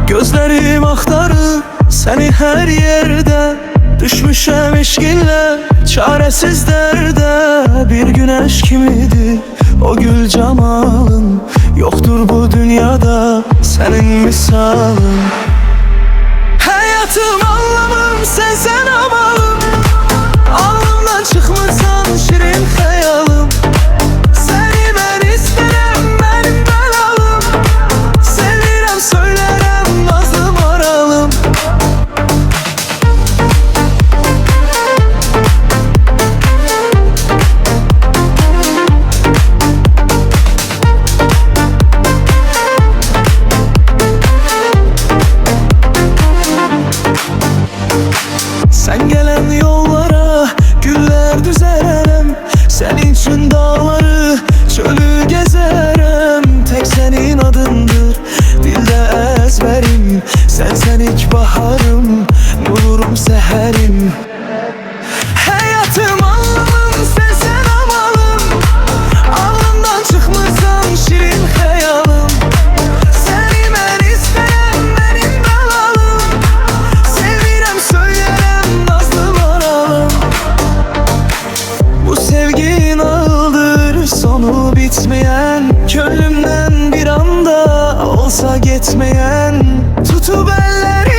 Gözlerim aktarır seni her yerde. Düşmüşem eşkinle çaresiz derde. Bir güneş kimidir o gül cemalın. Yoktur bu dünyada senin misalın. Hayatım anlamım sensen amalım. Alnımdan çıkmırsan şirin hayalım. Seni ben isterim benim belalım. Sevirem söylerem nazlı maralım. Sen gelen yollara güller düzerem. Senin için dağları çölü gezerem. Tek senin adındır dilde ezberim. Sen ilk baharım, nulurum seherim. Hayatım anlamım sensen amalım. Alnımdan çıkmırsan şirin hayalım. Seni ben isterim benim belalım. Sevirem söylerem nazlı maralım. Bu sevgin ağıldır sonu bitmeyen. Gönlümden bir anda olsa gitmeyen. Tutup elleri